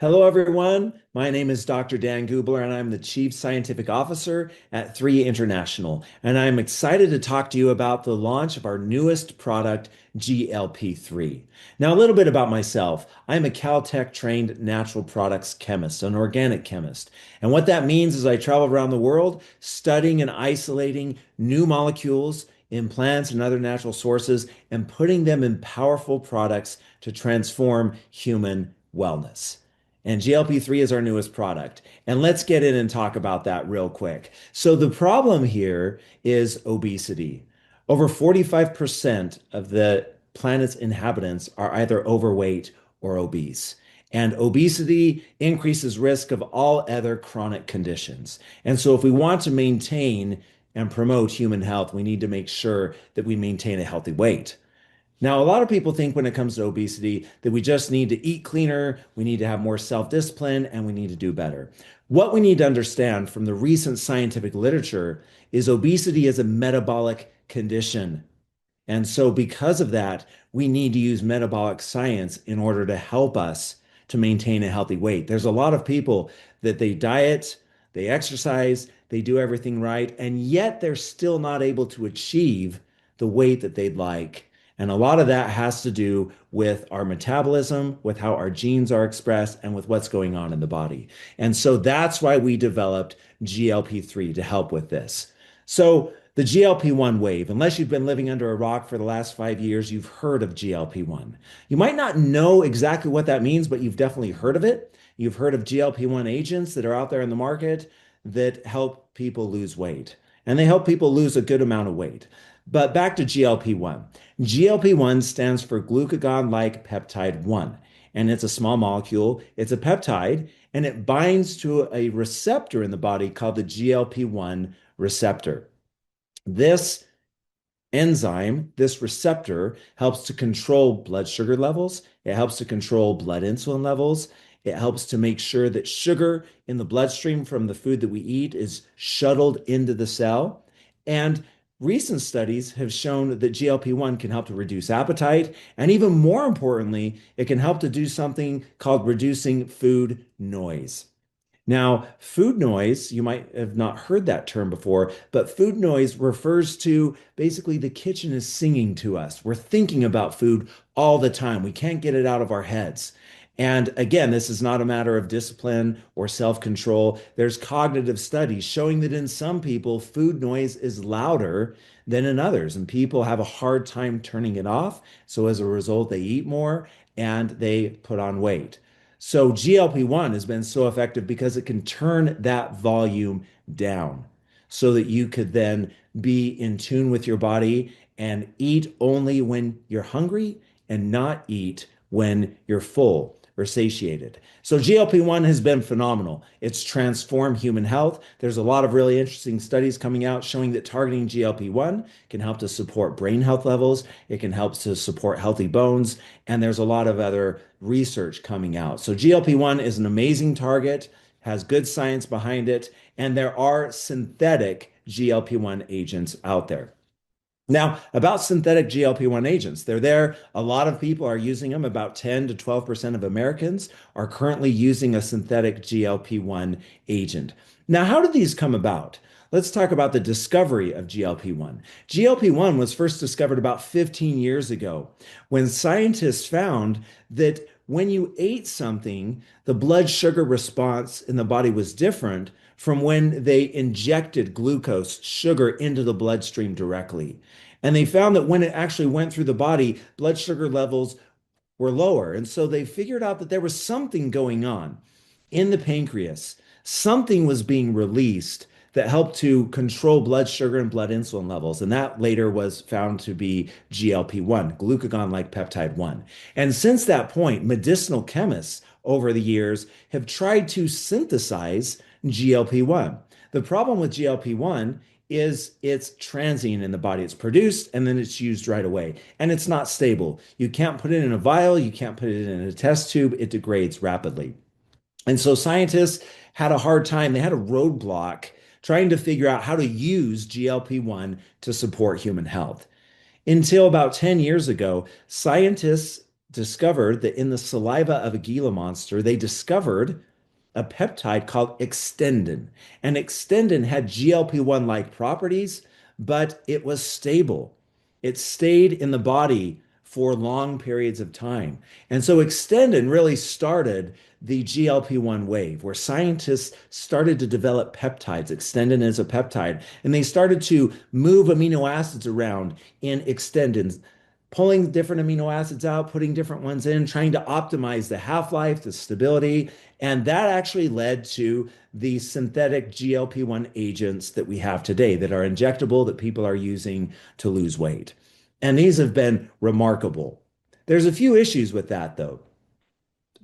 Hello, everyone. My name is Dr. Dan Gubler, and I'm the Chief Scientific Officer at Three International. And I'm excited to talk to you about the launch of our newest product, GLP-3. Now, a little bit about myself. I'm a Caltech trained natural products chemist, an organic chemist. And what that means is I travel around the world studying and isolating new molecules in plants and other natural sources and putting them in powerful products to transform human wellness. And GLP-3 is our newest product. And let's get in and talk about that real quick. So, the problem here is obesity. Over 45% of the planet's inhabitants are either overweight or obese. And obesity increases risk of all other chronic conditions. And so, if we want to maintain and promote human health, we need to make sure that we maintain a healthy weight. Now, a lot of people think when it comes to obesity that we just need to eat cleaner, we need to have more self-discipline, and we need to do better. What we need to understand from the recent scientific literature is obesity is a metabolic condition. And so, because of that, we need to use metabolic science in order to help us to maintain a healthy weight. There's a lot of people that they diet, they exercise, they do everything right, and yet they're still not able to achieve the weight that they'd like. And a lot of that has to do with our metabolism, with how our genes are expressed, and with what's going on in the body. And so that's why we developed GLP-3 to help with this. So the GLP-1 wave, unless you've been living under a rock for the last 5 years, you've heard of GLP-1. You might not know exactly what that means, but you've definitely heard of it. You've heard of GLP-1 agents that are out there in the market that help people lose weight. And they help people lose a good amount of weight. But back to GLP-1. GLP-1 stands for glucagon-like peptide 1, and it's a small molecule. It's a peptide, and it binds to a receptor in the body called the GLP-1 receptor. This enzyme, this receptor, helps to control blood sugar levels. It helps to control blood insulin levels. It helps to make sure that sugar in the bloodstream from the food that we eat is shuttled into the cell. And recent studies have shown that GLP-1 can help to reduce appetite. And even more importantly, it can help to do something called reducing food noise. Now, food noise, you might have not heard that term before, but food noise refers to basically the kitchen is singing to us. We're thinking about food all the time. We can't get it out of our heads. And again, this is not a matter of discipline or self-control. There's cognitive studies showing that in some people, food noise is louder than in others, and people have a hard time turning it off. So as a result, they eat more and they put on weight. So GLP-1 has been so effective because it can turn that volume down so that you could then be in tune with your body and eat only when you're hungry and not eat when you're full or satiated. So GLP-1 has been phenomenal. It's transformed human health. There's a lot of really interesting studies coming out showing that targeting GLP-1 can help to support brain health levels. It can help to support healthy bones. And there's a lot of other research coming out. So GLP-1 is an amazing target, has good science behind it, and there are synthetic GLP-1 agents out there. Now, about synthetic GLP-1 agents, they're there. A lot of people are using them. About 10 to 12% of Americans are currently using a synthetic GLP-1 agent. Now, how did these come about? Let's talk about the discovery of GLP-1. GLP-1 was first discovered about 15 years ago when scientists found that when you ate something, the blood sugar response in the body was different from when they injected glucose, sugar, into the bloodstream directly. And they found that when it actually went through the body, blood sugar levels were lower. And so they figured out that there was something going on in the pancreas. Something was being released that helped to control blood sugar and blood insulin levels. And that later was found to be GLP-1, glucagon-like peptide 1. And since that point, medicinal chemists over the years have tried to synthesize GLP-1. The problem with GLP-1 is it's transient in the body. It's produced and then it's used right away. And it's not stable. You can't put it in a vial, you can't put it in a test tube, it degrades rapidly. And so scientists had a hard time, they had a roadblock trying to figure out how to use GLP-1 to support human health. Until about 10 years ago, scientists discovered that in the saliva of a Gila monster, they discovered a peptide called extendin. And extendin had GLP-1 like properties, but it was stable. It stayed in the body for long periods of time. And so extendin really started the GLP-1 wave, where scientists started to develop peptides. Extendin is a peptide, and they started to move amino acids around in extendins, pulling different amino acids out, putting different ones in, trying to optimize the half-life, the stability, and that actually led to the synthetic GLP-1 agents that we have today that are injectable, that people are using to lose weight. And these have been remarkable. There's a few issues with that, though.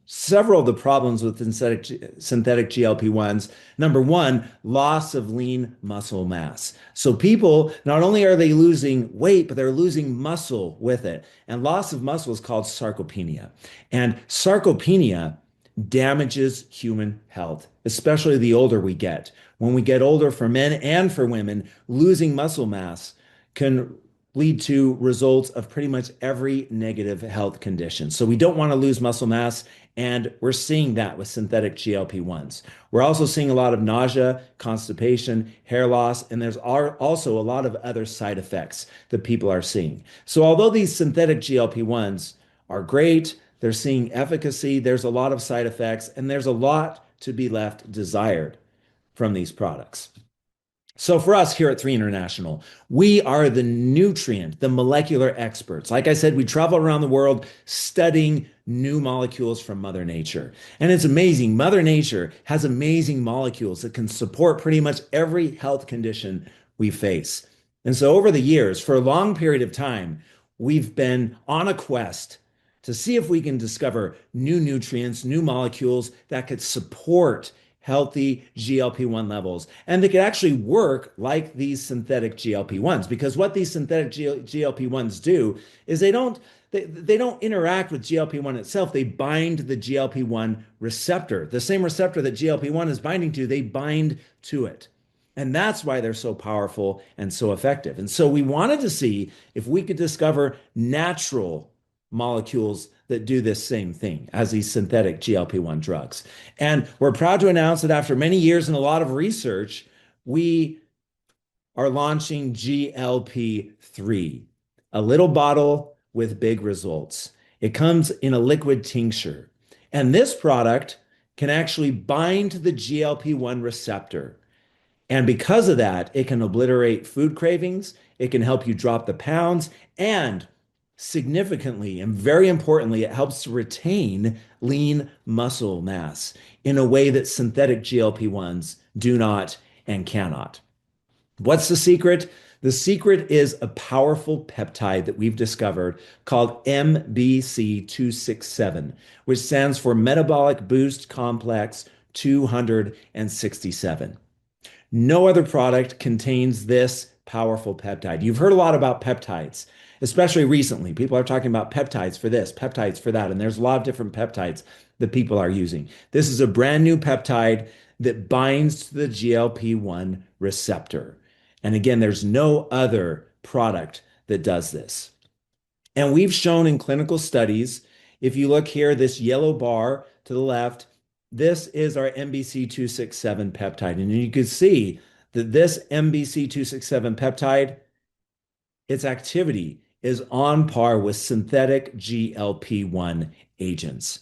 Several of the problems with synthetic GLP-1s. Number one, loss of lean muscle mass. So people, not only are they losing weight, but they're losing muscle with it. And loss of muscle is called sarcopenia. And sarcopenia damages human health, especially the older we get. When we get older, for men and for women, losing muscle mass can lead to results of pretty much every negative health condition. So we don't want to lose muscle mass, and we're seeing that with synthetic GLP-1s. We're also seeing a lot of nausea, constipation, hair loss, and there's also a lot of other side effects that people are seeing. So although these synthetic GLP-1s are great, they're seeing efficacy, there's a lot of side effects, and there's a lot to be left desired from these products. So for us here at Three International, we are the nutrient, the molecular experts. Like I said, we travel around the world studying new molecules from Mother Nature. And it's amazing. Mother Nature has amazing molecules that can support pretty much every health condition we face. And so over the years, for a long period of time, we've been on a quest to see if we can discover new nutrients, new molecules that could support healthy GLP-1 levels. And they could actually work like these synthetic GLP-1s, because what these synthetic GLP-1s do is they don't interact with GLP-1 itself. They bind the GLP-1 receptor, the same receptor that GLP-1 is binding to, they bind to it. And that's why they're so powerful and so effective. And so we wanted to see if we could discover natural molecules that do this same thing as these synthetic GLP-1 drugs. And we're proud to announce that after many years and a lot of research, we are launching GLP THREE, a little bottle with big results. It comes in a liquid tincture. And this product can actually bind to the GLP-1 receptor. And because of that, it can obliterate food cravings, it can help you drop the pounds, and significantly and very importantly, it helps to retain lean muscle mass in a way that synthetic GLP-1s do not and cannot. What's the secret? The secret is a powerful peptide that we've discovered called MBC267, which stands for Metabolic Boost Complex 267. No other product contains this powerful peptide. You've heard a lot about peptides, especially recently. People are talking about peptides for this, peptides for that, and there's a lot of different peptides that people are using. This is a brand new peptide that binds to the GLP-1 receptor. And again, there's no other product that does this. And we've shown in clinical studies, if you look here, this yellow bar to the left, this is our MBC267 peptide. And you can see that this MBC267 peptide, its activity is on par with synthetic GLP-1 agents.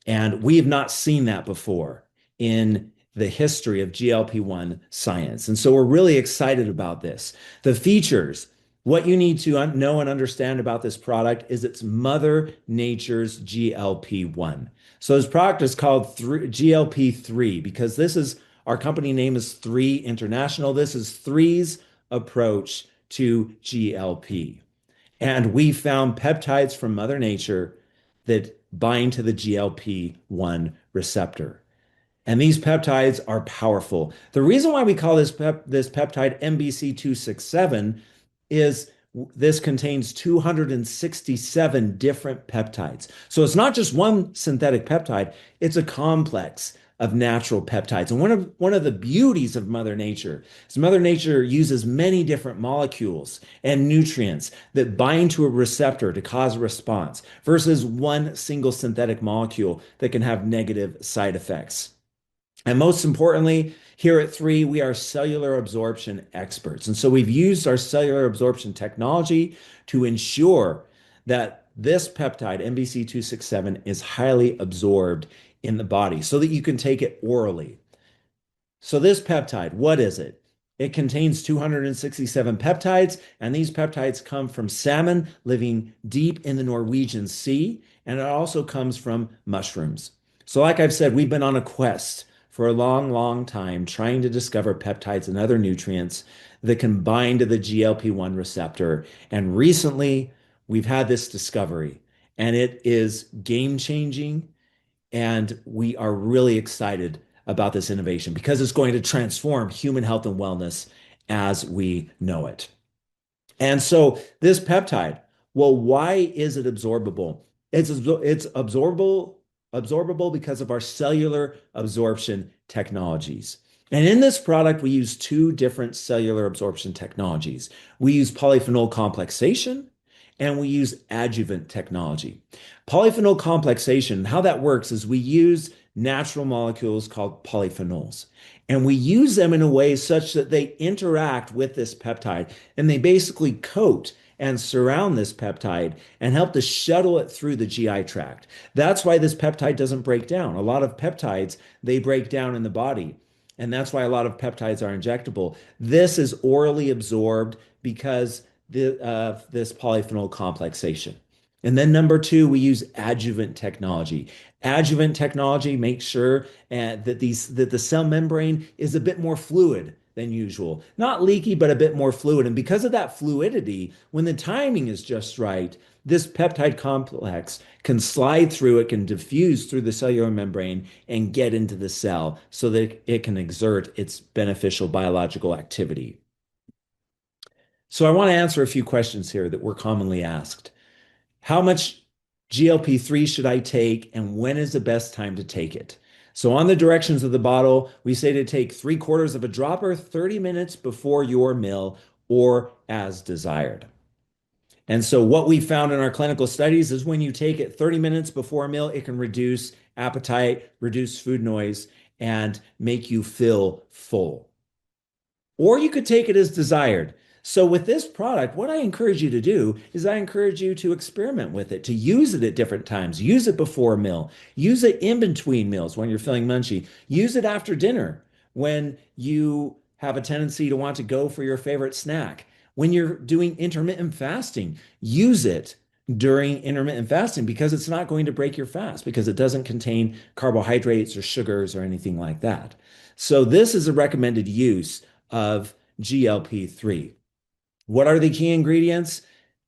And we have not seen that before in the history of GLP-1 science. And so we're really excited about this. The features, what you need to know and understand about this product is it's Mother Nature's GLP-1. So this product is called GLP THREE because this is, our company name is Three International. This is Three's approach to GLP. And we found peptides from Mother Nature that bind to the GLP-1 receptor. And these peptides are powerful. The reason why we call this peptide MBC267 is this contains 267 different peptides. So it's not just one synthetic peptide, it's a complex of natural peptides. And one of the beauties of Mother Nature is Mother Nature uses many different molecules and nutrients that bind to a receptor to cause a response versus one single synthetic molecule that can have negative side effects. And most importantly, here at Three, we are cellular absorption experts. And so we've used our cellular absorption technology to ensure that this peptide, MBC267, is highly absorbed in the body so that you can take it orally. So this peptide, what is it? It contains 267 peptides, and these peptides come from salmon living deep in the Norwegian Sea, and it also comes from mushrooms. So, like I've said, we've been on a quest for a long, long time trying to discover peptides and other nutrients that can bind to the GLP-1 receptor. And recently, we've had this discovery, and it is game-changing, and we are really excited about this innovation because it's going to transform human health and wellness as we know it. And so this peptide, well, why is it absorbable? It's absorbable because of our cellular absorption technologies. And in this product, we use two different cellular absorption technologies. We use polyphenol complexation and we use adjuvant technology. Polyphenol complexation, how that works is we use natural molecules called polyphenols, and we use them in a way such that they interact with this peptide and they basically coat and surround this peptide and help to shuttle it through the GI tract. That's why this peptide doesn't break down. A lot of peptides, they break down in the body. And that's why a lot of peptides are injectable. This is orally absorbed because of this polyphenol complexation. And then number two, we use adjuvant technology. Adjuvant technology makes sure that the cell membrane is a bit more fluid than usual. Not leaky, but a bit more fluid. And because of that fluidity, when the timing is just right, this peptide complex can slide through, it can diffuse through the cellular membrane and get into the cell so that it can exert its beneficial biological activity. So I want to answer a few questions here that we're commonly asked. How much GLP-3 should I take, and when is the best time to take it? So on the directions of the bottle, we say to take 3/4 of a dropper 30 minutes before your meal or as desired. And so what we found in our clinical studies is when you take it 30 minutes before a meal, it can reduce appetite, reduce food noise, and make you feel full. Or you could take it as desired. So with this product, what I encourage you to do is I encourage you to experiment with it, to use it at different times. Use it before a meal. Use it in between meals when you're feeling munchy. Use it after dinner when you have a tendency to want to go for your favorite snack. When you're doing intermittent fasting, use it during intermittent fasting because it's not going to break your fast because it doesn't contain carbohydrates or sugars or anything like that. So this is a recommended use of GLP-3. What are the key ingredients?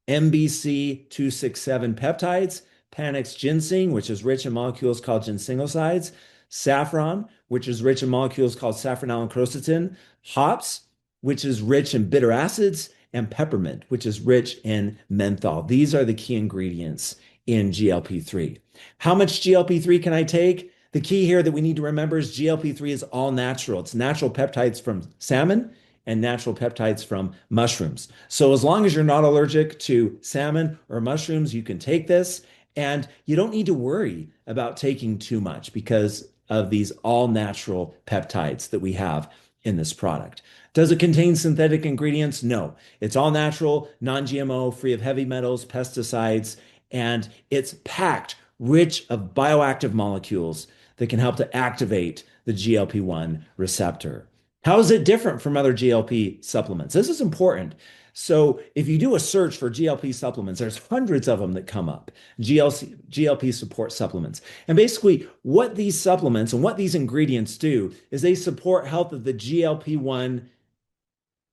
MBC267 peptides, Panax ginseng, which is rich in molecules called ginsenosides, saffron, which is rich in molecules called saffronalin-quercetin, hops, which is rich in bitter acids, and peppermint, which is rich in menthol. These are the key ingredients in GLP-3. How much GLP-3 can I take? The key here that we need to remember is GLP-3 is all natural. It's natural peptides from salmon and natural peptides from mushrooms. So as long as you're not allergic to salmon or mushrooms, you can take this, and you don't need to worry about taking too much because of these all natural peptides that we have in this product. Does it contain synthetic ingredients? No. It's all natural, non-GMO, free of heavy metals, pesticides, and it's packed rich of bioactive molecules that can help to activate the GLP-1 receptor. How is it different from other GLP supplements? This is important. So if you do a search for GLP supplements, there's hundreds of them that come up, GLP support supplements. And basically what these supplements and what these ingredients do is they support health of the GLP-1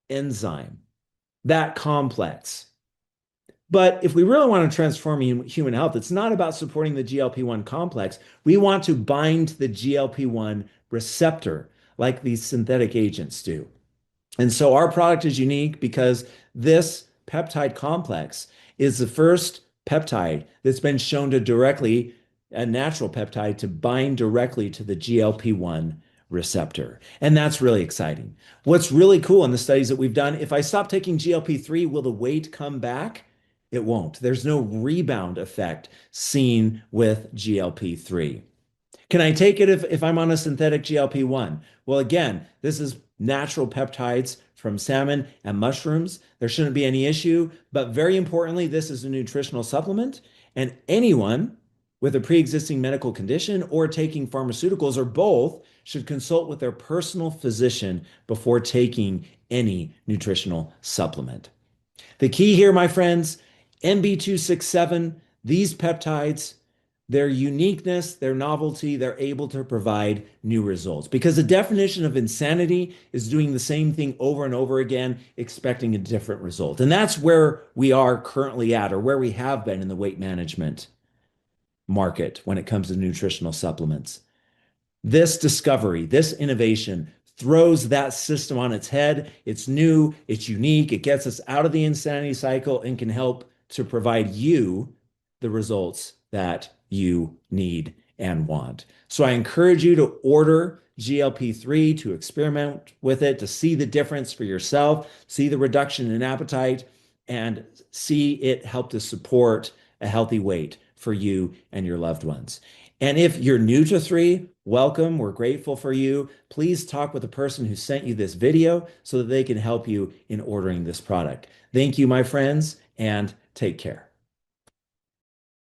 enzyme, that complex. But if we really want to transform human health, it's not about supporting the GLP-1 complex. We want to bind the GLP-1 receptor like these synthetic agents do. And so our product is unique because this peptide complex is the first peptide that's been shown to directly a natural peptide to bind directly to the GLP-1 receptor. And that's really exciting. What's really cool in the studies that we've done, if I stop taking GLP-3, will the weight come back? It won't. There's no rebound effect seen with GLP-3. Can I take it if I'm on a synthetic GLP-1? Well, again, this is natural peptides from salmon and mushrooms. There shouldn't be any issue. But very importantly, this is a nutritional supplement, and anyone with a pre-existing medical condition or taking pharmaceuticals or both should consult with their personal physician before taking any nutritional supplement. The key here, my friends, MB267, these peptides, their uniqueness, their novelty, they're able to provide new results. Because the definition of insanity is doing the same thing over and over again, expecting a different result. And that's where we are currently at, or where we have been in the weight management market when it comes to nutritional supplements. This discovery, this innovation throws that system on its head. It's new, it's unique, it gets us out of the insanity cycle and can help to provide you the results that you need and want. So I encourage you to order GLP-3 to experiment with it, to see the difference for yourself, see the reduction in appetite, and see it help to support a healthy weight for you and your loved ones. And if you're new to Three, welcome. We're grateful for you. Please talk with the person who sent you this video so that they can help you in ordering this product. Thank you, my friends, and take care.